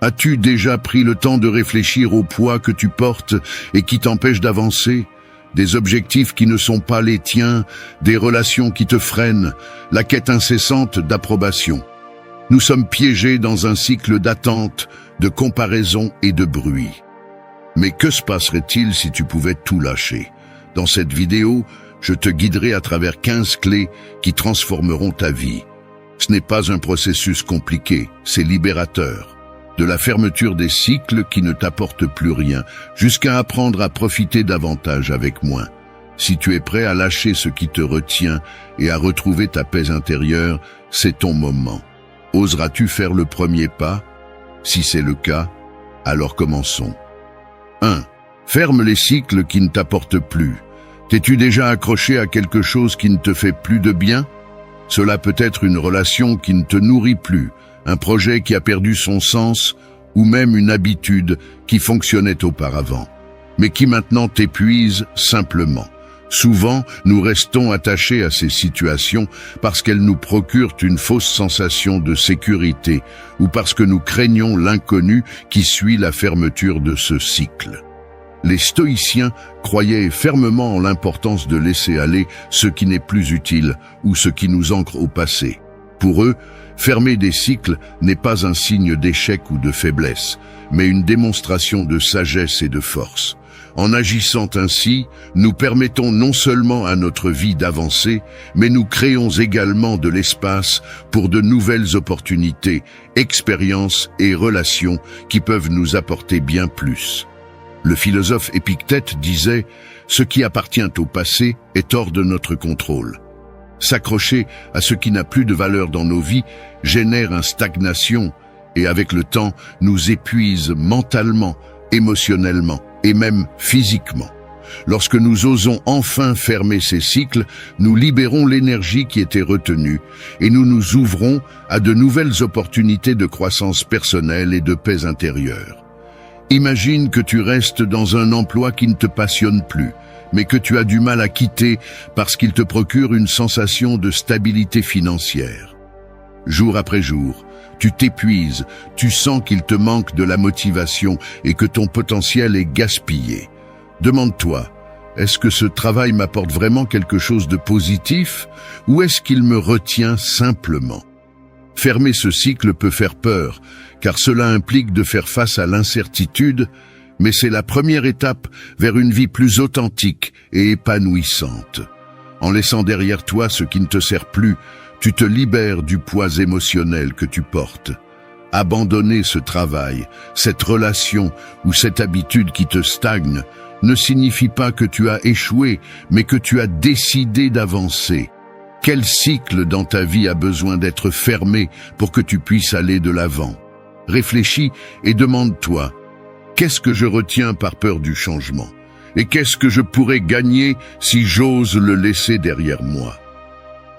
As-tu déjà pris le temps de réfléchir au poids que tu portes et qui t'empêche d'avancer? Des objectifs qui ne sont pas les tiens, des relations qui te freinent, la quête incessante d'approbation. Nous sommes piégés dans un cycle d'attente, de comparaison et de bruit. Mais que se passerait-il si tu pouvais tout lâcher? Dans cette vidéo, je te guiderai à travers 15 clés qui transformeront ta vie. Ce n'est pas un processus compliqué, c'est libérateur. De la fermeture des cycles qui ne t'apportent plus rien, jusqu'à apprendre à profiter davantage avec moins. Si tu es prêt à lâcher ce qui te retient et à retrouver ta paix intérieure, c'est ton moment. Oseras-tu faire le premier pas? Si c'est le cas, alors commençons. 1. Ferme les cycles qui ne t'apportent plus. T'es-tu déjà accroché à quelque chose qui ne te fait plus de bien? Cela peut être une relation qui ne te nourrit plus, un projet qui a perdu son sens, ou même une habitude qui fonctionnait auparavant, mais qui maintenant t'épuise simplement. Souvent, nous restons attachés à ces situations parce qu'elles nous procurent une fausse sensation de sécurité, ou parce que nous craignons l'inconnu qui suit la fermeture de ce cycle. Les stoïciens croyaient fermement en l'importance de laisser aller ce qui n'est plus utile ou ce qui nous ancre au passé. Pour eux, fermer des cycles n'est pas un signe d'échec ou de faiblesse, mais une démonstration de sagesse et de force. En agissant ainsi, nous permettons non seulement à notre vie d'avancer, mais nous créons également de l'espace pour de nouvelles opportunités, expériences et relations qui peuvent nous apporter bien plus. Le philosophe Épictète disait « Ce qui appartient au passé est hors de notre contrôle ». S'accrocher à ce qui n'a plus de valeur dans nos vies génère une stagnation et avec le temps nous épuise mentalement, émotionnellement et même physiquement. Lorsque nous osons enfin fermer ces cycles, nous libérons l'énergie qui était retenue et nous nous ouvrons à de nouvelles opportunités de croissance personnelle et de paix intérieure. Imagine que tu restes dans un emploi qui ne te passionne plus, mais que tu as du mal à quitter parce qu'il te procure une sensation de stabilité financière. Jour après jour, tu t'épuises, tu sens qu'il te manque de la motivation et que ton potentiel est gaspillé. Demande-toi, est-ce que ce travail m'apporte vraiment quelque chose de positif ou est-ce qu'il me retient simplement? Fermer ce cycle peut faire peur, car cela implique de faire face à l'incertitude, mais c'est la première étape vers une vie plus authentique et épanouissante. En laissant derrière toi ce qui ne te sert plus, tu te libères du poids émotionnel que tu portes. Abandonner ce travail, cette relation ou cette habitude qui te stagne ne signifie pas que tu as échoué, mais que tu as décidé d'avancer. Quel cycle dans ta vie a besoin d'être fermé pour que tu puisses aller de l'avant? Réfléchis et demande-toi, qu'est-ce que je retiens par peur du changement? Et qu'est-ce que je pourrais gagner si j'ose le laisser derrière moi?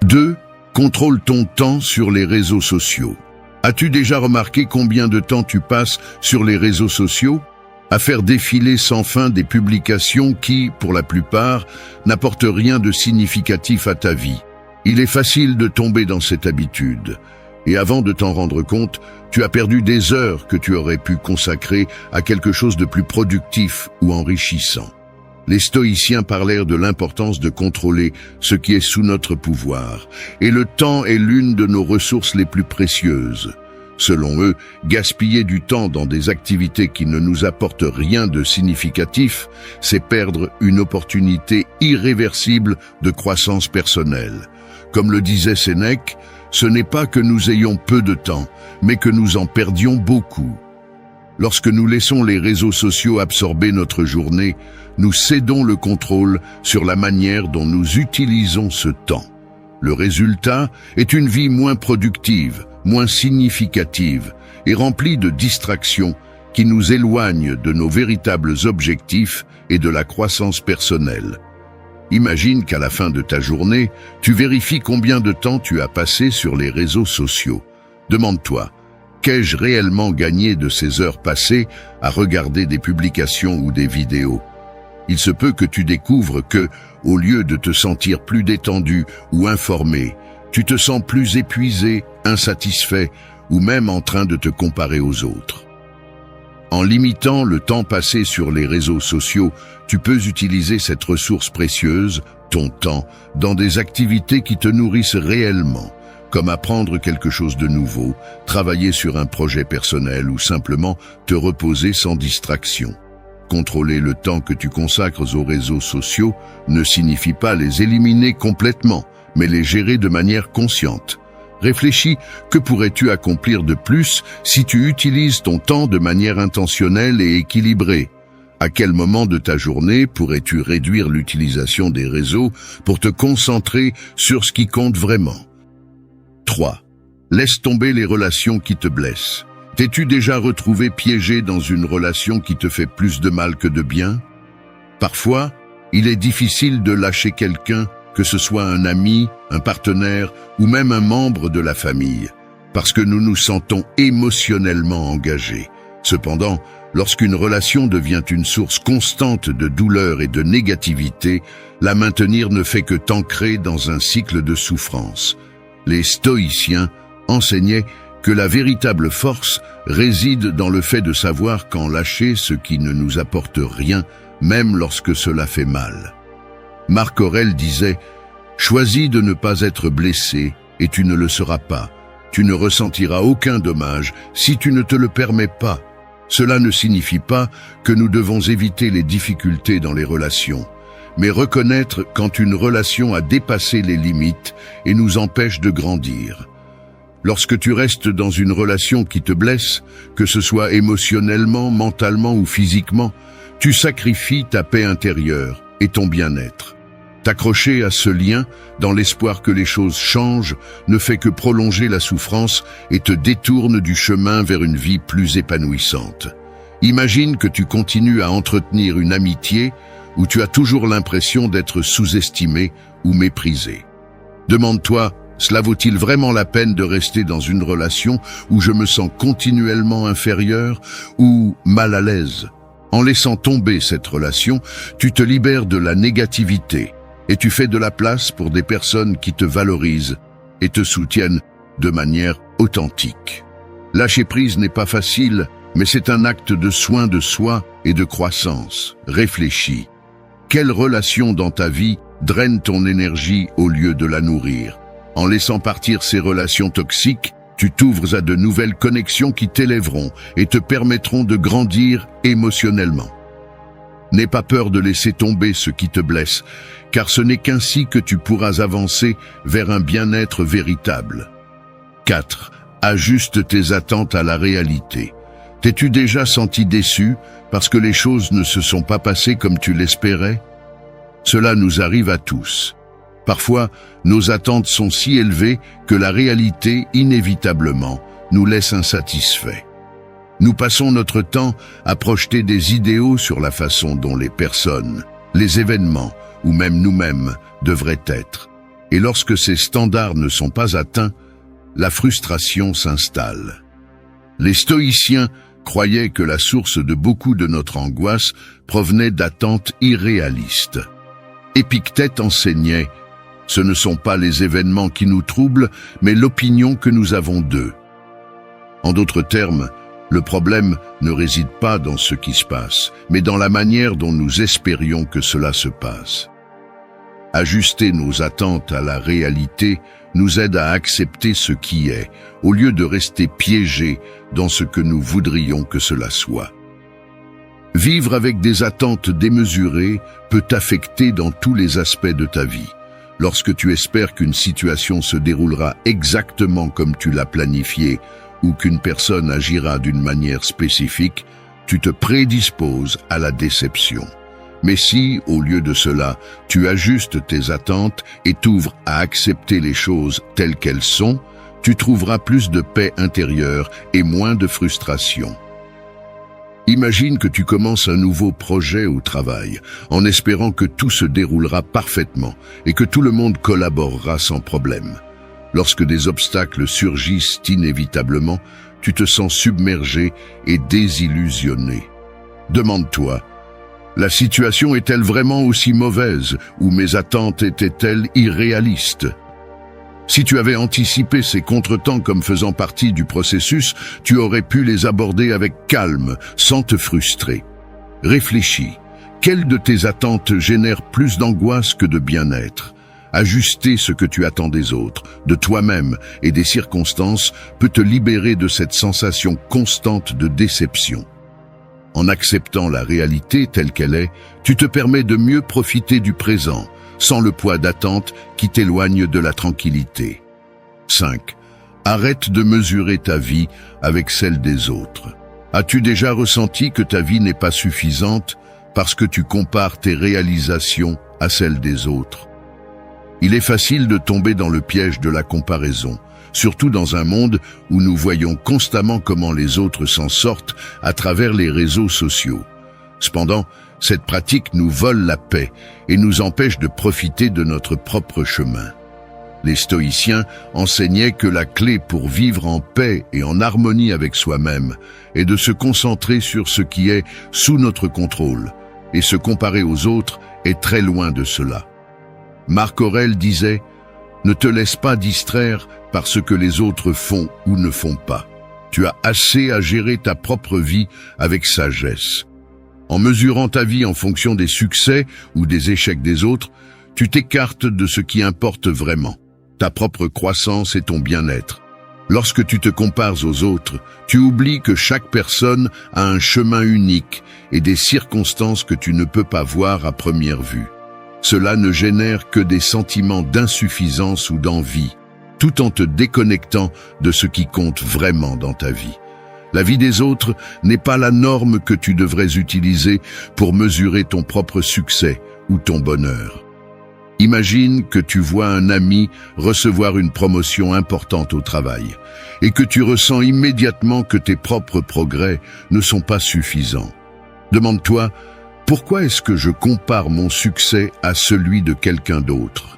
2. Contrôle ton temps sur les réseaux sociaux. As-tu déjà remarqué combien de temps tu passes sur les réseaux sociaux? À faire défiler sans fin des publications qui, pour la plupart, n'apportent rien de significatif à ta vie. Il est facile de tomber dans cette habitude. Et avant de t'en rendre compte, tu as perdu des heures que tu aurais pu consacrer à quelque chose de plus productif ou enrichissant. Les stoïciens parlèrent de l'importance de contrôler ce qui est sous notre pouvoir, et le temps est l'une de nos ressources les plus précieuses. Selon eux, gaspiller du temps dans des activités qui ne nous apportent rien de significatif, c'est perdre une opportunité irréversible de croissance personnelle. Comme le disait Sénèque, ce n'est pas que nous ayons peu de temps, mais que nous en perdions beaucoup. Lorsque nous laissons les réseaux sociaux absorber notre journée, nous cédons le contrôle sur la manière dont nous utilisons ce temps. Le résultat est une vie moins productive, moins significative et remplie de distractions qui nous éloignent de nos véritables objectifs et de la croissance personnelle. Imagine qu'à la fin de ta journée, tu vérifies combien de temps tu as passé sur les réseaux sociaux. Demande-toi, qu'ai-je réellement gagné de ces heures passées à regarder des publications ou des vidéos? Il se peut que tu découvres que, au lieu de te sentir plus détendu ou informé, tu te sens plus épuisé, insatisfait ou même en train de te comparer aux autres. En limitant le temps passé sur les réseaux sociaux, tu peux utiliser cette ressource précieuse, ton temps, dans des activités qui te nourrissent réellement, comme apprendre quelque chose de nouveau, travailler sur un projet personnel ou simplement te reposer sans distraction. Contrôler le temps que tu consacres aux réseaux sociaux ne signifie pas les éliminer complètement, mais les gérer de manière consciente. Réfléchis, que pourrais-tu accomplir de plus si tu utilises ton temps de manière intentionnelle et équilibrée? À quel moment de ta journée pourrais-tu réduire l'utilisation des réseaux pour te concentrer sur ce qui compte vraiment? 3. Laisse tomber les relations qui te blessent. T'es-tu déjà retrouvé piégé dans une relation qui te fait plus de mal que de bien? Parfois, il est difficile de lâcher quelqu'un, que ce soit un ami, un partenaire ou même un membre de la famille, parce que nous nous sentons émotionnellement engagés. Cependant, lorsqu'une relation devient une source constante de douleur et de négativité, la maintenir ne fait que t'ancrer dans un cycle de souffrance. Les stoïciens enseignaient que la véritable force réside dans le fait de savoir quand lâcher ce qui ne nous apporte rien, même lorsque cela fait mal. Marc Aurèle disait « Choisis de ne pas être blessé et tu ne le seras pas. Tu ne ressentiras aucun dommage si tu ne te le permets pas. » Cela ne signifie pas que nous devons éviter les difficultés dans les relations, mais reconnaître quand une relation a dépassé les limites et nous empêche de grandir. Lorsque tu restes dans une relation qui te blesse, que ce soit émotionnellement, mentalement ou physiquement, tu sacrifies ta paix intérieure et ton bien-être. T'accrocher à ce lien, dans l'espoir que les choses changent, ne fait que prolonger la souffrance et te détourne du chemin vers une vie plus épanouissante. Imagine que tu continues à entretenir une amitié où tu as toujours l'impression d'être sous-estimé ou méprisé. Demande-toi, cela vaut-il vraiment la peine de rester dans une relation où je me sens continuellement inférieur ou mal à l'aise? En laissant tomber cette relation, tu te libères de la négativité et tu fais de la place pour des personnes qui te valorisent et te soutiennent de manière authentique. Lâcher prise n'est pas facile, mais c'est un acte de soin de soi et de croissance. Réfléchis. Quelle relation dans ta vie draine ton énergie au lieu de la nourrir? En laissant partir ces relations toxiques, tu t'ouvres à de nouvelles connexions qui t'élèveront et te permettront de grandir émotionnellement. N'aie pas peur de laisser tomber ce qui te blesse, car ce n'est qu'ainsi que tu pourras avancer vers un bien-être véritable. 4. Ajuste tes attentes à la réalité. T'es-tu déjà senti déçu parce que les choses ne se sont pas passées comme tu l'espérais? Cela nous arrive à tous. Parfois, nos attentes sont si élevées que la réalité, inévitablement, nous laisse insatisfaits. Nous passons notre temps à projeter des idéaux sur la façon dont les personnes, les événements ou même nous-mêmes devraient être. Et lorsque ces standards ne sont pas atteints, la frustration s'installe. Les stoïciens croyaient que la source de beaucoup de notre angoisse provenait d'attentes irréalistes. Épictète enseignait « Ce ne sont pas les événements qui nous troublent, mais l'opinion que nous avons d'eux. » En d'autres termes, le problème ne réside pas dans ce qui se passe, mais dans la manière dont nous espérions que cela se passe. Ajuster nos attentes à la réalité nous aide à accepter ce qui est, au lieu de rester piégés dans ce que nous voudrions que cela soit. Vivre avec des attentes démesurées peut t'affecter dans tous les aspects de ta vie. Lorsque tu espères qu'une situation se déroulera exactement comme tu l'as planifié, ou qu'une personne agira d'une manière spécifique, tu te prédisposes à la déception. Mais si, au lieu de cela, tu ajustes tes attentes et t'ouvres à accepter les choses telles qu'elles sont, tu trouveras plus de paix intérieure et moins de frustration. Imagine que tu commences un nouveau projet au travail, en espérant que tout se déroulera parfaitement et que tout le monde collaborera sans problème. Lorsque des obstacles surgissent inévitablement, tu te sens submergé et désillusionné. Demande-toi, la situation est-elle vraiment aussi mauvaise ou mes attentes étaient-elles irréalistes? Si tu avais anticipé ces contretemps comme faisant partie du processus, tu aurais pu les aborder avec calme, sans te frustrer. Réfléchis. Quelle de tes attentes génère plus d'angoisse que de bien-être? Ajuster ce que tu attends des autres, de toi-même et des circonstances peut te libérer de cette sensation constante de déception. En acceptant la réalité telle qu'elle est, tu te permets de mieux profiter du présent, sans le poids d'attente qui t'éloigne de la tranquillité. 5. Arrête de mesurer ta vie avec celle des autres. As-tu déjà ressenti que ta vie n'est pas suffisante parce que tu compares tes réalisations à celles des autres? Il est facile de tomber dans le piège de la comparaison, surtout dans un monde où nous voyons constamment comment les autres s'en sortent à travers les réseaux sociaux. Cependant, cette pratique nous vole la paix et nous empêche de profiter de notre propre chemin. Les stoïciens enseignaient que la clé pour vivre en paix et en harmonie avec soi-même est de se concentrer sur ce qui est sous notre contrôle, et se comparer aux autres est très loin de cela. Marc Aurèle disait « Ne te laisse pas distraire par ce que les autres font ou ne font pas. Tu as assez à gérer ta propre vie avec sagesse. » En mesurant ta vie en fonction des succès ou des échecs des autres, tu t'écartes de ce qui importe vraiment, ta propre croissance et ton bien-être. Lorsque tu te compares aux autres, tu oublies que chaque personne a un chemin unique et des circonstances que tu ne peux pas voir à première vue. Cela ne génère que des sentiments d'insuffisance ou d'envie, tout en te déconnectant de ce qui compte vraiment dans ta vie. La vie des autres n'est pas la norme que tu devrais utiliser pour mesurer ton propre succès ou ton bonheur. Imagine que tu vois un ami recevoir une promotion importante au travail et que tu ressens immédiatement que tes propres progrès ne sont pas suffisants. Demande-toi, pourquoi est-ce que je compare mon succès à celui de quelqu'un d'autre?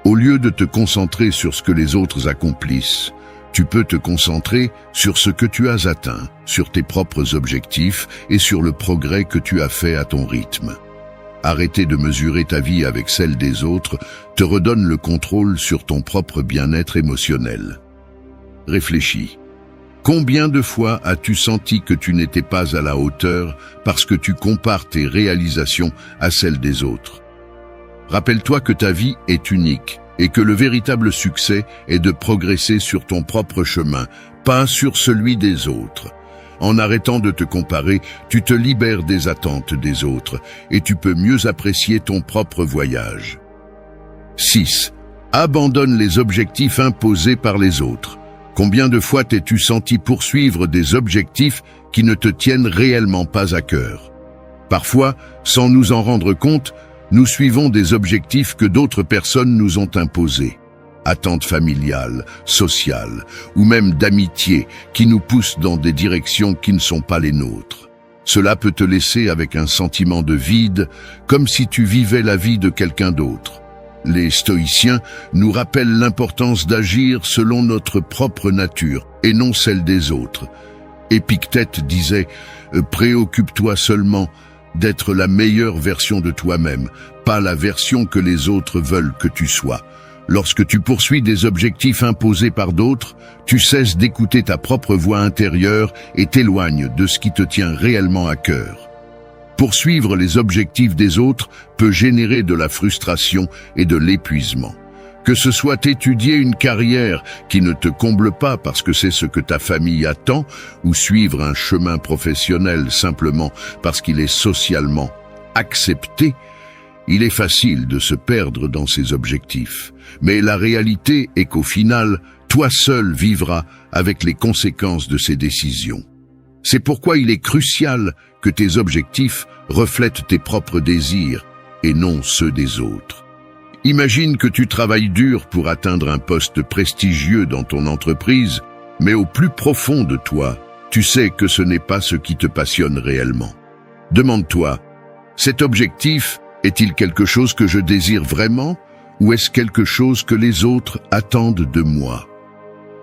Au lieu de te concentrer sur ce que les autres accomplissent, tu peux te concentrer sur ce que tu as atteint, sur tes propres objectifs et sur le progrès que tu as fait à ton rythme. Arrêter de mesurer ta vie avec celle des autres te redonne le contrôle sur ton propre bien-être émotionnel. Réfléchis. Combien de fois as-tu senti que tu n'étais pas à la hauteur parce que tu compares tes réalisations à celles des autres? Rappelle-toi que ta vie est unique et que le véritable succès est de progresser sur ton propre chemin, pas sur celui des autres. En arrêtant de te comparer, tu te libères des attentes des autres et tu peux mieux apprécier ton propre voyage. 6. Abandonne les objectifs imposés par les autres. Combien de fois t'es-tu senti poursuivre des objectifs qui ne te tiennent réellement pas à cœur? Parfois, sans nous en rendre compte, nous suivons des objectifs que d'autres personnes nous ont imposés. Attentes familiales, sociales ou même d'amitié qui nous poussent dans des directions qui ne sont pas les nôtres. Cela peut te laisser avec un sentiment de vide, comme si tu vivais la vie de quelqu'un d'autre. Les stoïciens nous rappellent l'importance d'agir selon notre propre nature et non celle des autres. Épictète disait « Préoccupe-toi seulement d'être la meilleure version de toi-même, pas la version que les autres veulent que tu sois. » Lorsque tu poursuis des objectifs imposés par d'autres, tu cesses d'écouter ta propre voix intérieure et t'éloignes de ce qui te tient réellement à cœur. Poursuivre les objectifs des autres peut générer de la frustration et de l'épuisement. Que ce soit étudier une carrière qui ne te comble pas parce que c'est ce que ta famille attend, ou suivre un chemin professionnel simplement parce qu'il est socialement accepté, il est facile de se perdre dans ces objectifs. Mais la réalité est qu'au final, toi seul vivras avec les conséquences de ces décisions. C'est pourquoi il est crucial que tes objectifs reflètent tes propres désirs et non ceux des autres. Imagine que tu travailles dur pour atteindre un poste prestigieux dans ton entreprise, mais au plus profond de toi, tu sais que ce n'est pas ce qui te passionne réellement. Demande-toi, cet objectif est-il quelque chose que je désire vraiment ou est-ce quelque chose que les autres attendent de moi?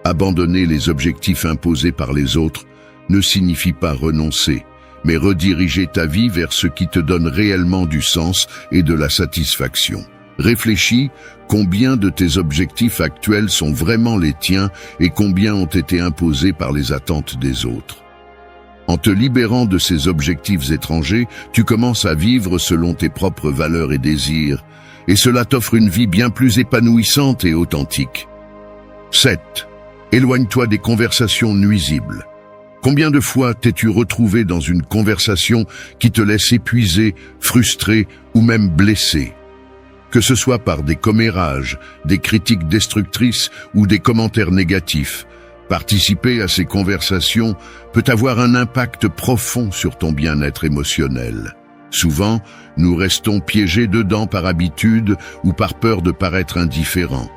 Abandonner les objectifs imposés par les autres ne signifie pas renoncer, mais rediriger ta vie vers ce qui te donne réellement du sens et de la satisfaction. Réfléchis combien de tes objectifs actuels sont vraiment les tiens et combien ont été imposés par les attentes des autres. En te libérant de ces objectifs étrangers, tu commences à vivre selon tes propres valeurs et désirs, et cela t'offre une vie bien plus épanouissante et authentique. 7. Éloigne-toi des conversations nuisibles. Combien de fois t'es-tu retrouvé dans une conversation qui te laisse épuisé, frustré ou même blessé? Que ce soit par des commérages, des critiques destructrices ou des commentaires négatifs, participer à ces conversations peut avoir un impact profond sur ton bien-être émotionnel. Souvent, nous restons piégés dedans par habitude ou par peur de paraître indifférents.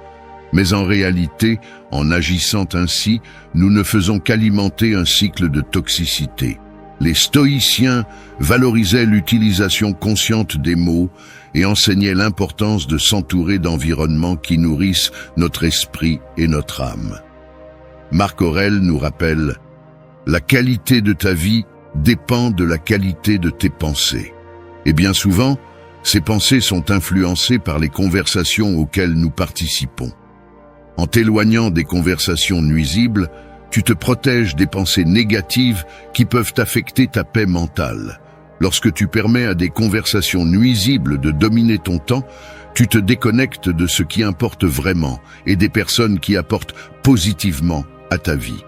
Mais en réalité, en agissant ainsi, nous ne faisons qu'alimenter un cycle de toxicité. Les stoïciens valorisaient l'utilisation consciente des mots et enseignaient l'importance de s'entourer d'environnements qui nourrissent notre esprit et notre âme. Marc Aurèle nous rappelle « La qualité de ta vie dépend de la qualité de tes pensées ». Et bien souvent, ces pensées sont influencées par les conversations auxquelles nous participons. En t'éloignant des conversations nuisibles, tu te protèges des pensées négatives qui peuvent affecter ta paix mentale. Lorsque tu permets à des conversations nuisibles de dominer ton temps, tu te déconnectes de ce qui importe vraiment et des personnes qui apportent positivement à ta vie.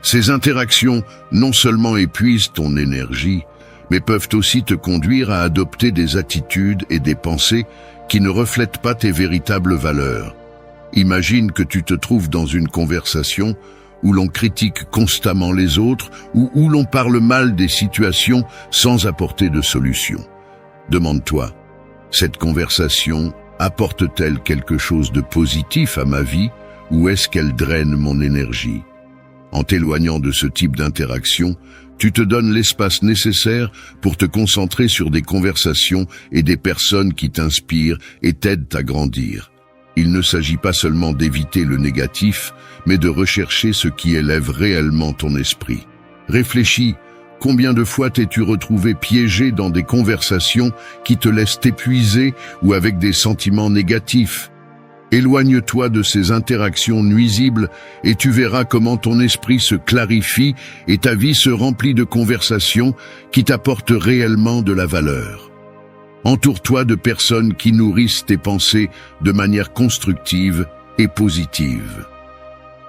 Ces interactions non seulement épuisent ton énergie, mais peuvent aussi te conduire à adopter des attitudes et des pensées qui ne reflètent pas tes véritables valeurs. Imagine que tu te trouves dans une conversation où l'on critique constamment les autres ou où l'on parle mal des situations sans apporter de solution. Demande-toi, cette conversation apporte-t-elle quelque chose de positif à ma vie ou est-ce qu'elle draine mon énergie? En t'éloignant de ce type d'interaction, tu te donnes l'espace nécessaire pour te concentrer sur des conversations et des personnes qui t'inspirent et t'aident à grandir. Il ne s'agit pas seulement d'éviter le négatif, mais de rechercher ce qui élève réellement ton esprit. Réfléchis, combien de fois t'es-tu retrouvé piégé dans des conversations qui te laissent t'épuiser ou avec des sentiments négatifs? Éloigne-toi de ces interactions nuisibles et tu verras comment ton esprit se clarifie et ta vie se remplit de conversations qui t'apportent réellement de la valeur. Entoure-toi de personnes qui nourrissent tes pensées de manière constructive et positive.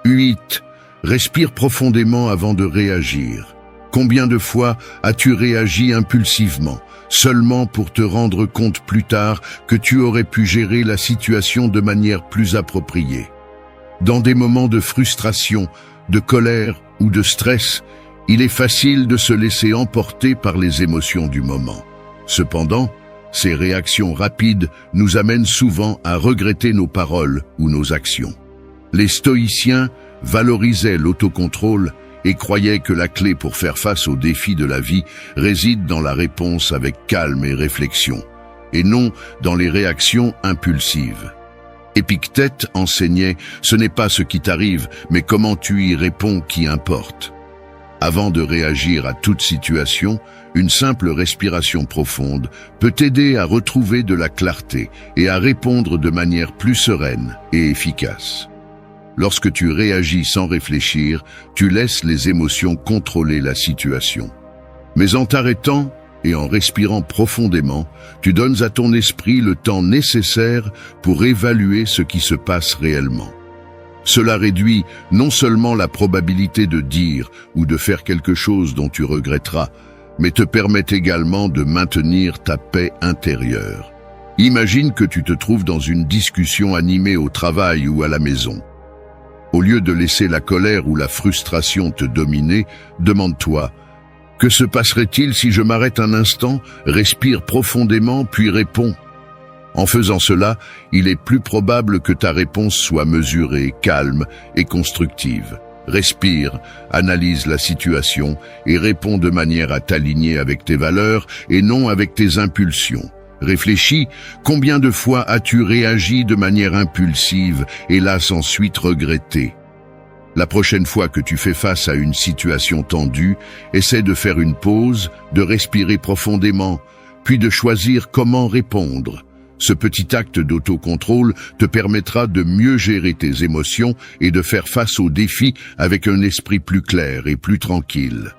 8. Respire profondément avant de réagir. Combien de fois as-tu réagi impulsivement, seulement pour te rendre compte plus tard que tu aurais pu gérer la situation de manière plus appropriée? Dans des moments de frustration, de colère ou de stress, il est facile de se laisser emporter par les émotions du moment. Cependant, ces réactions rapides nous amènent souvent à regretter nos paroles ou nos actions. Les stoïciens valorisaient l'autocontrôle et croyaient que la clé pour faire face aux défis de la vie réside dans la réponse avec calme et réflexion, et non dans les réactions impulsives. Épictète enseignait « Ce n'est pas ce qui t'arrive, mais comment tu y réponds qui importe ». Avant de réagir à toute situation, une simple respiration profonde peut t'aider à retrouver de la clarté et à répondre de manière plus sereine et efficace. Lorsque tu réagis sans réfléchir, tu laisses les émotions contrôler la situation. Mais en t'arrêtant et en respirant profondément, tu donnes à ton esprit le temps nécessaire pour évaluer ce qui se passe réellement. Cela réduit non seulement la probabilité de dire ou de faire quelque chose dont tu regretteras, mais te permet également de maintenir ta paix intérieure. Imagine que tu te trouves dans une discussion animée au travail ou à la maison. Au lieu de laisser la colère ou la frustration te dominer, demande-toi « Que se passerait-il si je m'arrête un instant, respire profondément puis réponds ?» En faisant cela, il est plus probable que ta réponse soit mesurée, calme et constructive. Respire, analyse la situation et réponds de manière à t'aligner avec tes valeurs et non avec tes impulsions. Réfléchis, combien de fois as-tu réagi de manière impulsive et l'as ensuite regretté? La prochaine fois que tu fais face à une situation tendue, essaie de faire une pause, de respirer profondément, puis de choisir comment répondre. Ce petit acte d'autocontrôle te permettra de mieux gérer tes émotions et de faire face aux défis avec un esprit plus clair et plus tranquille.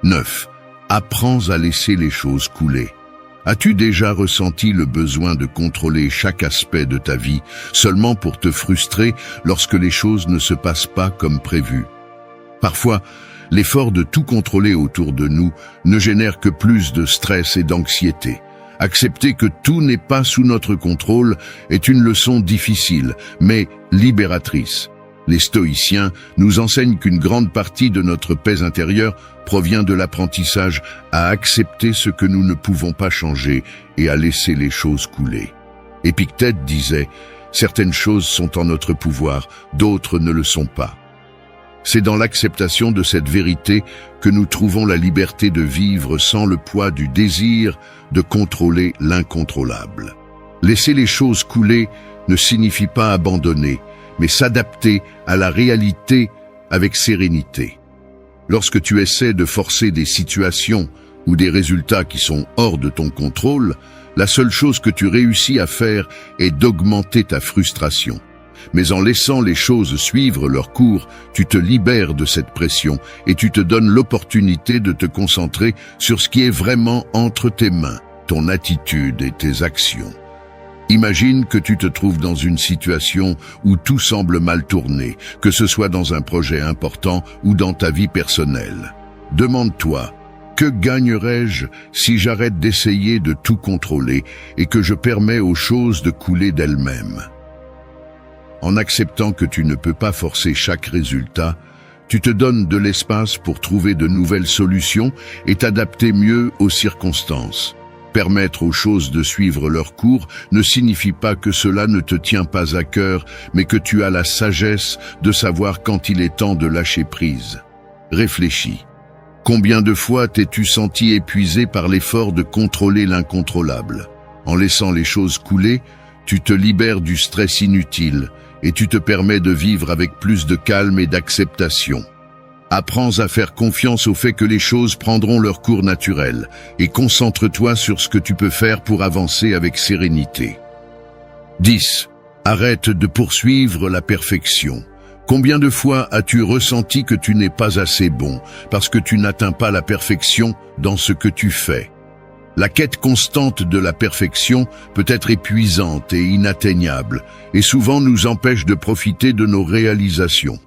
9. Apprends à laisser les choses couler. As-tu déjà ressenti le besoin de contrôler chaque aspect de ta vie seulement pour te frustrer lorsque les choses ne se passent pas comme prévu? Parfois, l'effort de tout contrôler autour de nous ne génère que plus de stress et d'anxiété. Accepter que tout n'est pas sous notre contrôle est une leçon difficile, mais libératrice. Les stoïciens nous enseignent qu'une grande partie de notre paix intérieure provient de l'apprentissage à accepter ce que nous ne pouvons pas changer et à laisser les choses couler. Épictète disait « Certaines choses sont en notre pouvoir, d'autres ne le sont pas ». C'est dans l'acceptation de cette vérité que nous trouvons la liberté de vivre sans le poids du désir de contrôler l'incontrôlable. Laisser les choses couler ne signifie pas abandonner, mais s'adapter à la réalité avec sérénité. Lorsque tu essaies de forcer des situations ou des résultats qui sont hors de ton contrôle, la seule chose que tu réussis à faire est d'augmenter ta frustration. Mais en laissant les choses suivre leur cours, tu te libères de cette pression et tu te donnes l'opportunité de te concentrer sur ce qui est vraiment entre tes mains, ton attitude et tes actions. Imagine que tu te trouves dans une situation où tout semble mal tourner, que ce soit dans un projet important ou dans ta vie personnelle. Demande-toi, que gagnerais-je si j'arrête d'essayer de tout contrôler et que je permets aux choses de couler d'elles-mêmes? En acceptant que tu ne peux pas forcer chaque résultat, tu te donnes de l'espace pour trouver de nouvelles solutions et t'adapter mieux aux circonstances. Permettre aux choses de suivre leur cours ne signifie pas que cela ne te tient pas à cœur, mais que tu as la sagesse de savoir quand il est temps de lâcher prise. Réfléchis. Combien de fois t'es-tu senti épuisé par l'effort de contrôler l'incontrôlable? En laissant les choses couler, tu te libères du stress inutile et tu te permets de vivre avec plus de calme et d'acceptation. Apprends à faire confiance au fait que les choses prendront leur cours naturel et concentre-toi sur ce que tu peux faire pour avancer avec sérénité. 10. Arrête de poursuivre la perfection. Combien de fois as-tu ressenti que tu n'es pas assez bon parce que tu n'atteins pas la perfection dans ce que tu fais? La quête constante de la perfection peut être épuisante et inatteignable, et souvent nous empêche de profiter de nos réalisations.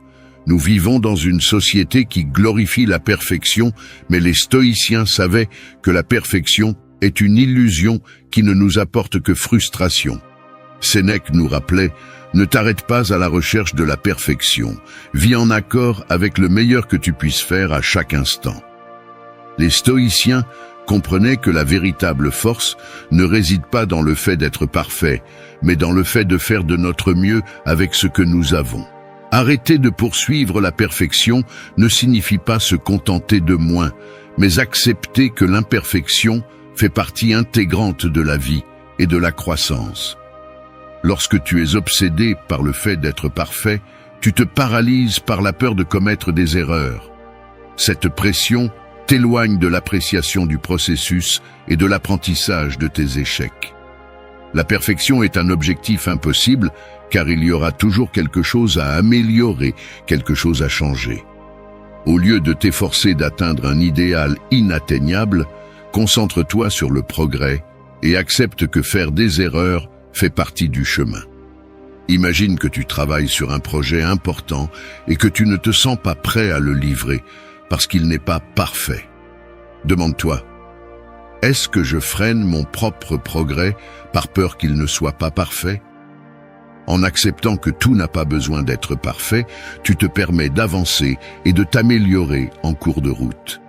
Nous vivons dans une société qui glorifie la perfection, mais les stoïciens savaient que la perfection est une illusion qui ne nous apporte que frustration. Sénèque nous rappelait « Ne t'arrête pas à la recherche de la perfection, vis en accord avec le meilleur que tu puisses faire à chaque instant. » Les stoïciens comprenaient que la véritable force ne réside pas dans le fait d'être parfait, mais dans le fait de faire de notre mieux avec ce que nous avons. Arrêter de poursuivre la perfection ne signifie pas se contenter de moins, mais accepter que l'imperfection fait partie intégrante de la vie et de la croissance. Lorsque tu es obsédé par le fait d'être parfait, tu te paralyses par la peur de commettre des erreurs. Cette pression t'éloigne de l'appréciation du processus et de l'apprentissage de tes échecs. La perfection est un objectif impossible, car il y aura toujours quelque chose à améliorer, quelque chose à changer. Au lieu de t'efforcer d'atteindre un idéal inatteignable, concentre-toi sur le progrès et accepte que faire des erreurs fait partie du chemin. Imagine que tu travailles sur un projet important et que tu ne te sens pas prêt à le livrer parce qu'il n'est pas parfait. Demande-toi, est-ce que je freine mon propre progrès par peur qu'il ne soit pas parfait? En acceptant que tout n'a pas besoin d'être parfait, tu te permets d'avancer et de t'améliorer en cours de route.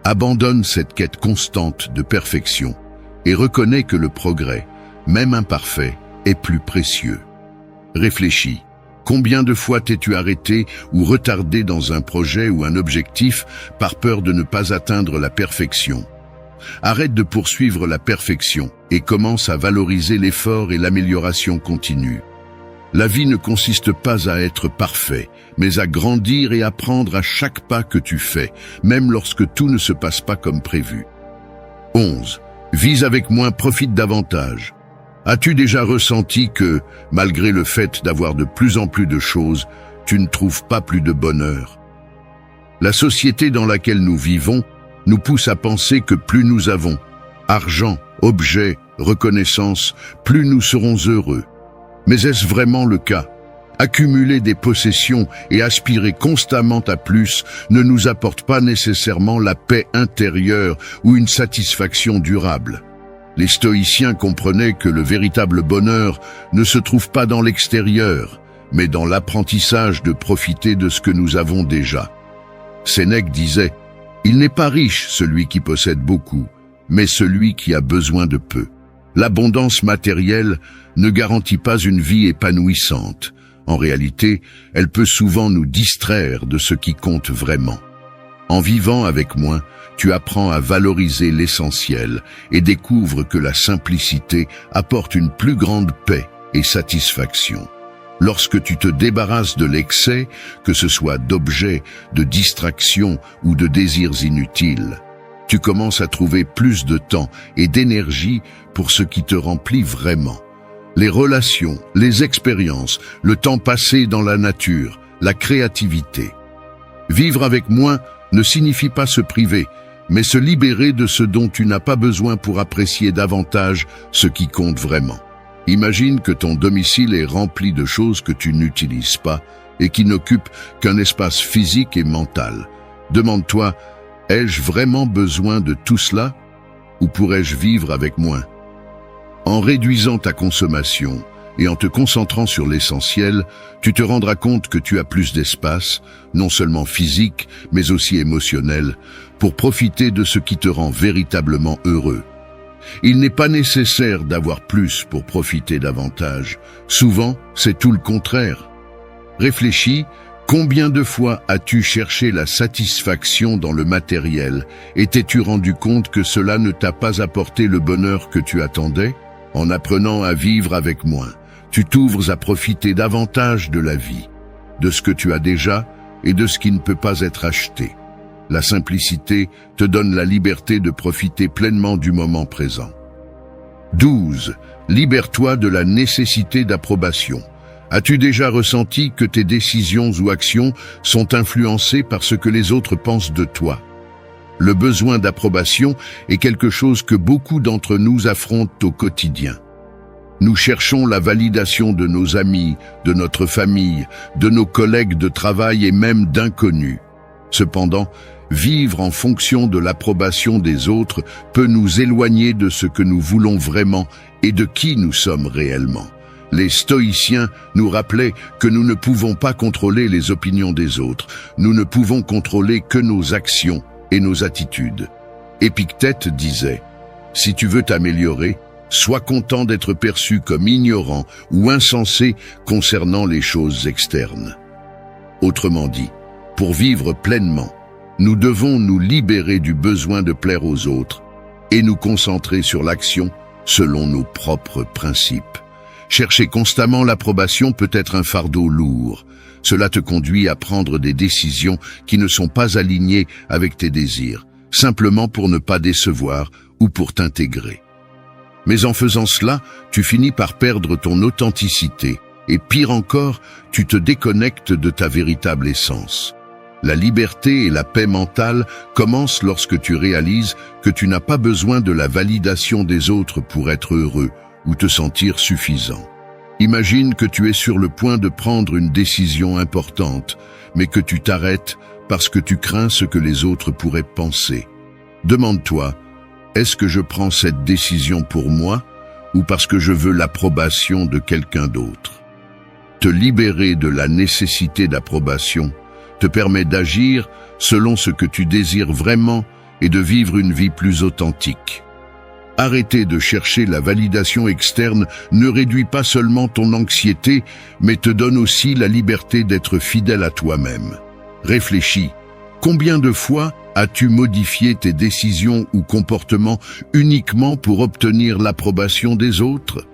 Abandonne cette quête constante de perfection et reconnais que le progrès, même imparfait, est plus précieux. Réfléchis. Combien de fois t'es-tu arrêté ou retardé dans un projet ou un objectif par peur de ne pas atteindre la perfection? Arrête de poursuivre la perfection et commence à valoriser l'effort et l'amélioration continue. La vie ne consiste pas à être parfait, mais à grandir et apprendre à chaque pas que tu fais, même lorsque tout ne se passe pas comme prévu. 11. Vise avec moins, profite davantage. As-tu déjà ressenti que, malgré le fait d'avoir de plus en plus de choses, tu ne trouves pas plus de bonheur? La société dans laquelle nous vivons nous pousse à penser que plus nous avons, argent, objets, reconnaissance, plus nous serons heureux. Mais est-ce vraiment le cas? Accumuler des possessions et aspirer constamment à plus ne nous apporte pas nécessairement la paix intérieure ou une satisfaction durable. Les stoïciens comprenaient que le véritable bonheur ne se trouve pas dans l'extérieur, mais dans l'apprentissage de profiter de ce que nous avons déjà. Sénèque disait « Il n'est pas riche celui qui possède beaucoup, mais celui qui a besoin de peu. » L'abondance matérielle ne garantit pas une vie épanouissante. En réalité, elle peut souvent nous distraire de ce qui compte vraiment. En vivant avec moins, tu apprends à valoriser l'essentiel et découvres que la simplicité apporte une plus grande paix et satisfaction. Lorsque tu te débarrasses de l'excès, que ce soit d'objets, de distractions ou de désirs inutiles, tu commences à trouver plus de temps et d'énergie pour ce qui te remplit vraiment. Les relations, les expériences, le temps passé dans la nature, la créativité. Vivre avec moins ne signifie pas se priver, mais se libérer de ce dont tu n'as pas besoin pour apprécier davantage ce qui compte vraiment. Imagine que ton domicile est rempli de choses que tu n'utilises pas et qui n'occupent qu'un espace physique et mental. Demande-toi, ai-je vraiment besoin de tout cela ou pourrais-je vivre avec moins? En réduisant ta consommation et en te concentrant sur l'essentiel, tu te rendras compte que tu as plus d'espace, non seulement physique, mais aussi émotionnel, pour profiter de ce qui te rend véritablement heureux. Il n'est pas nécessaire d'avoir plus pour profiter davantage. Souvent, c'est tout le contraire. Réfléchis, combien de fois as-tu cherché la satisfaction dans le matériel et t'es-tu rendu compte que cela ne t'a pas apporté le bonheur que tu attendais? En apprenant à vivre avec moins, tu t'ouvres à profiter davantage de la vie, de ce que tu as déjà et de ce qui ne peut pas être acheté. La simplicité te donne la liberté de profiter pleinement du moment présent. 12. Libère-toi de la nécessité d'approbation. As-tu déjà ressenti que tes décisions ou actions sont influencées par ce que les autres pensent de toi? Le besoin d'approbation est quelque chose que beaucoup d'entre nous affrontent au quotidien. Nous cherchons la validation de nos amis, de notre famille, de nos collègues de travail et même d'inconnus. Cependant, vivre en fonction de l'approbation des autres peut nous éloigner de ce que nous voulons vraiment et de qui nous sommes réellement. Les stoïciens nous rappelaient que nous ne pouvons pas contrôler les opinions des autres, nous ne pouvons contrôler que nos actions et nos attitudes. Épictète disait « Si tu veux t'améliorer, sois content d'être perçu comme ignorant ou insensé concernant les choses externes. » Autrement dit, pour vivre pleinement, nous devons nous libérer du besoin de plaire aux autres et nous concentrer sur l'action selon nos propres principes. Chercher constamment l'approbation peut être un fardeau lourd. Cela te conduit à prendre des décisions qui ne sont pas alignées avec tes désirs, simplement pour ne pas décevoir ou pour t'intégrer. Mais en faisant cela, tu finis par perdre ton authenticité et pire encore, tu te déconnectes de ta véritable essence. La liberté et la paix mentale commencent lorsque tu réalises que tu n'as pas besoin de la validation des autres pour être heureux ou te sentir suffisant. Imagine que tu es sur le point de prendre une décision importante, mais que tu t'arrêtes parce que tu crains ce que les autres pourraient penser. Demande-toi, est-ce que je prends cette décision pour moi ou parce que je veux l'approbation de quelqu'un d'autre? Te libérer de la nécessité d'approbation te permet d'agir selon ce que tu désires vraiment et de vivre une vie plus authentique. Arrêter de chercher la validation externe ne réduit pas seulement ton anxiété, mais te donne aussi la liberté d'être fidèle à toi-même. Réfléchis, combien de fois as-tu modifié tes décisions ou comportements uniquement pour obtenir l'approbation des autres?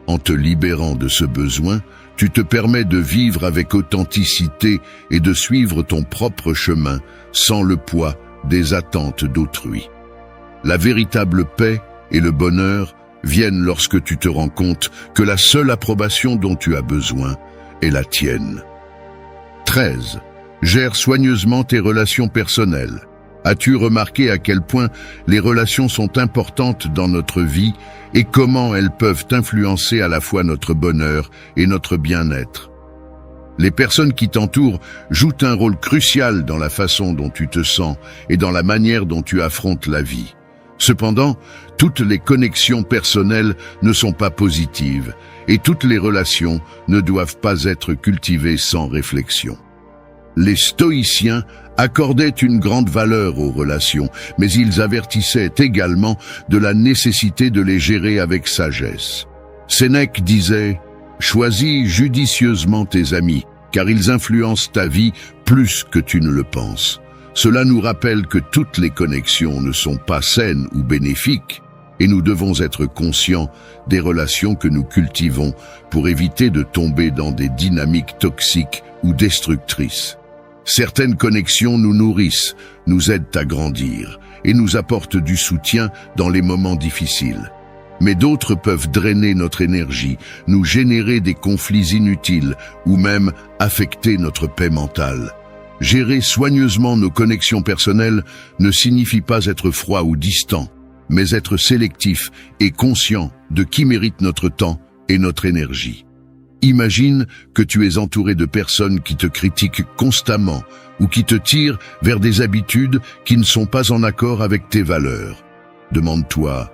En te libérant de ce besoin, tu te permets de vivre avec authenticité et de suivre ton propre chemin sans le poids des attentes d'autrui. La véritable paix et le bonheur viennent lorsque tu te rends compte que la seule approbation dont tu as besoin est la tienne. 13. Gère soigneusement tes relations personnelles. As-tu remarqué à quel point les relations sont importantes dans notre vie et comment elles peuvent influencer à la fois notre bonheur et notre bien-être? Les personnes qui t'entourent jouent un rôle crucial dans la façon dont tu te sens et dans la manière dont tu affrontes la vie. Cependant, toutes les connexions personnelles ne sont pas positives et toutes les relations ne doivent pas être cultivées sans réflexion. Les stoïciens accordaient une grande valeur aux relations, mais ils avertissaient également de la nécessité de les gérer avec sagesse. Sénèque disait « Choisis judicieusement tes amis, car ils influencent ta vie plus que tu ne le penses. » Cela nous rappelle que toutes les connexions ne sont pas saines ou bénéfiques, et nous devons être conscients des relations que nous cultivons pour éviter de tomber dans des dynamiques toxiques ou destructrices. Certaines connexions nous nourrissent, nous aident à grandir et nous apportent du soutien dans les moments difficiles. Mais d'autres peuvent drainer notre énergie, nous générer des conflits inutiles ou même affecter notre paix mentale. Gérer soigneusement nos connexions personnelles ne signifie pas être froid ou distant, mais être sélectif et conscient de qui mérite notre temps et notre énergie. Imagine que tu es entouré de personnes qui te critiquent constamment ou qui te tirent vers des habitudes qui ne sont pas en accord avec tes valeurs. Demande-toi,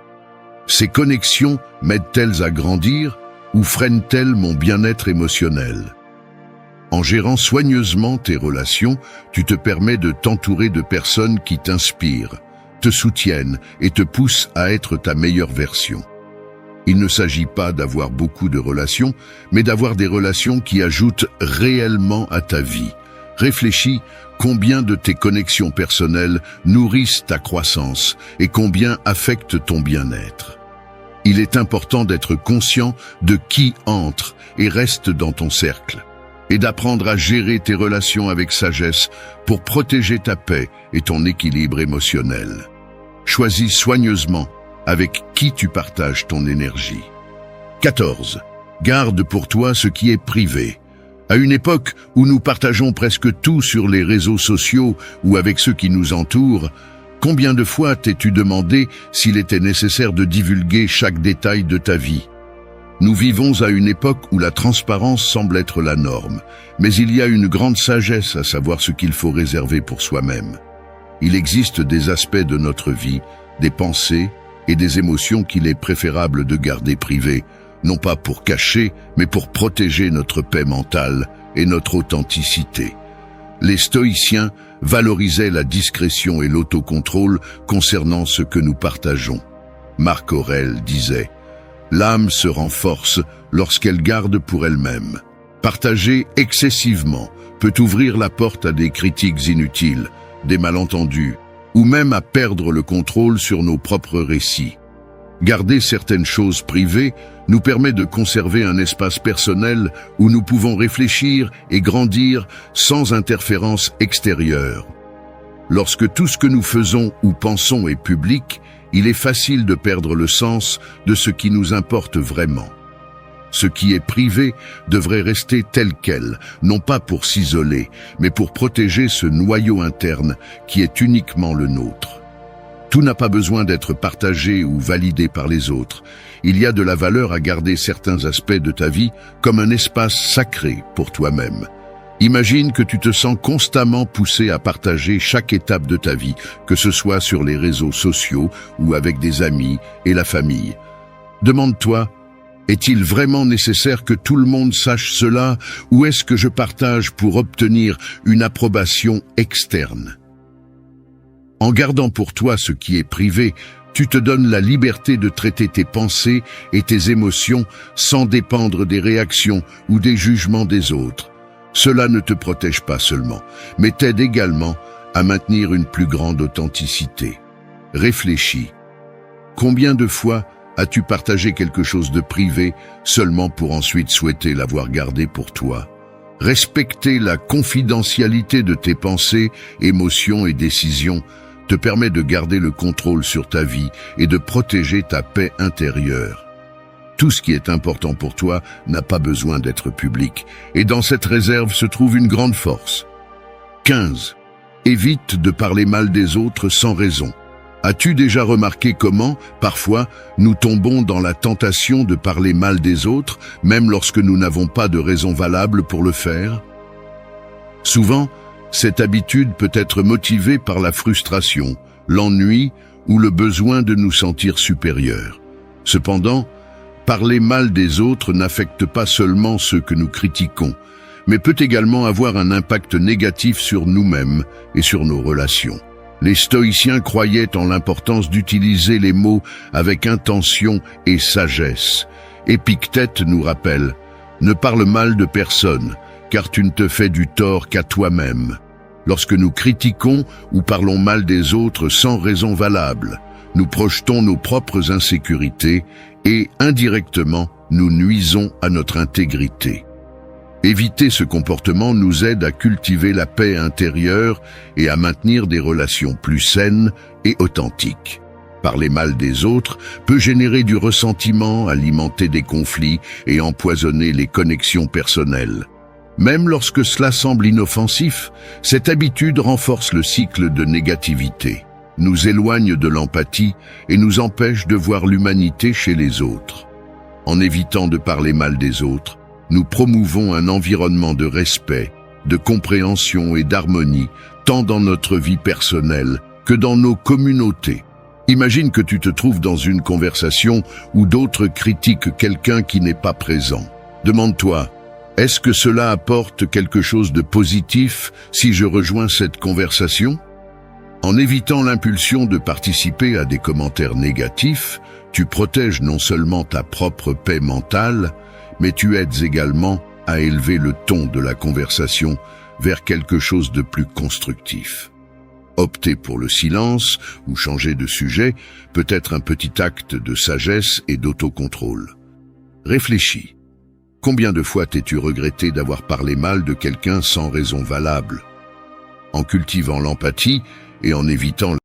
ces connexions m'aident-elles à grandir ou freinent-elles mon bien-être émotionnel? En gérant soigneusement tes relations, tu te permets de t'entourer de personnes qui t'inspirent, te soutiennent et te poussent à être ta meilleure version. Il ne s'agit pas d'avoir beaucoup de relations, mais d'avoir des relations qui ajoutent réellement à ta vie. Réfléchis combien de tes connexions personnelles nourrissent ta croissance et combien affectent ton bien-être. Il est important d'être conscient de qui entre et reste dans ton cercle, et d'apprendre à gérer tes relations avec sagesse pour protéger ta paix et ton équilibre émotionnel. Choisis soigneusement avec qui tu partages ton énergie. 14. Garde pour toi ce qui est privé. À une époque où nous partageons presque tout sur les réseaux sociaux ou avec ceux qui nous entourent, combien de fois t'es-tu demandé s'il était nécessaire de divulguer chaque détail de ta vie? Nous vivons à une époque où la transparence semble être la norme, mais il y a une grande sagesse à savoir ce qu'il faut réserver pour soi-même. Il existe des aspects de notre vie, des pensées et des émotions qu'il est préférable de garder privées, non pas pour cacher, mais pour protéger notre paix mentale et notre authenticité. Les stoïciens valorisaient la discrétion et l'autocontrôle concernant ce que nous partageons. Marc Aurèle disait « L'âme se renforce lorsqu'elle garde pour elle-même. Partager excessivement peut ouvrir la porte à des critiques inutiles, des malentendus, ou même à perdre le contrôle sur nos propres récits. Garder certaines choses privées nous permet de conserver un espace personnel où nous pouvons réfléchir et grandir sans interférence extérieure. Lorsque tout ce que nous faisons ou pensons est public, il est facile de perdre le sens de ce qui nous importe vraiment. Ce qui est privé devrait rester tel quel, non pas pour s'isoler, mais pour protéger ce noyau interne qui est uniquement le nôtre. Tout n'a pas besoin d'être partagé ou validé par les autres. Il y a de la valeur à garder certains aspects de ta vie comme un espace sacré pour toi-même. Imagine que tu te sens constamment poussé à partager chaque étape de ta vie, que ce soit sur les réseaux sociaux ou avec des amis et la famille. Demande-toi, est-il vraiment nécessaire que tout le monde sache cela ou est-ce que je partage pour obtenir une approbation externe? En gardant pour toi ce qui est privé, tu te donnes la liberté de traiter tes pensées et tes émotions sans dépendre des réactions ou des jugements des autres. Cela ne te protège pas seulement, mais t'aide également à maintenir une plus grande authenticité. Réfléchis. Combien de fois as-tu partagé quelque chose de privé seulement pour ensuite souhaiter l'avoir gardé pour toi? Respecter la confidentialité de tes pensées, émotions et décisions te permet de garder le contrôle sur ta vie et de protéger ta paix intérieure. tout ce qui est important pour toi n'a pas besoin d'être public, et dans cette réserve se trouve une grande force. 15. Évite de parler mal des autres sans raison. As-tu déjà remarqué comment, parfois, nous tombons dans la tentation de parler mal des autres, même lorsque nous n'avons pas de raison valable pour le faire? Souvent, cette habitude peut être motivée par la frustration, l'ennui ou le besoin de nous sentir supérieurs. Cependant, parler mal des autres n'affecte pas seulement ceux que nous critiquons, mais peut également avoir un impact négatif sur nous-mêmes et sur nos relations. Les stoïciens croyaient en l'importance d'utiliser les mots avec intention et sagesse. Épictète nous rappelle « Ne parle mal de personne, car tu ne te fais du tort qu'à toi-même ». Lorsque nous critiquons ou parlons mal des autres sans raison valable, nous projetons nos propres insécurités et, indirectement, nous nuisons à notre intégrité. Éviter ce comportement nous aide à cultiver la paix intérieure et à maintenir des relations plus saines et authentiques. Parler mal des autres peut générer du ressentiment, alimenter des conflits et empoisonner les connexions personnelles. Même lorsque cela semble inoffensif, cette habitude renforce le cycle de négativité, nous éloigne de l'empathie et nous empêche de voir l'humanité chez les autres. En évitant de parler mal des autres, nous promouvons un environnement de respect, de compréhension et d'harmonie, tant dans notre vie personnelle que dans nos communautés. Imagine que tu te trouves dans une conversation où d'autres critiquent quelqu'un qui n'est pas présent. Demande-toi, est-ce que cela apporte quelque chose de positif si je rejoins cette conversation? En évitant l'impulsion de participer à des commentaires négatifs, tu protèges non seulement ta propre paix mentale, mais tu aides également à élever le ton de la conversation vers quelque chose de plus constructif. Opter pour le silence ou changer de sujet peut être un petit acte de sagesse et d'autocontrôle. Réfléchis. Combien de fois t'es-tu regretté d'avoir parlé mal de quelqu'un sans raison valable? En cultivant l'empathie et en évitant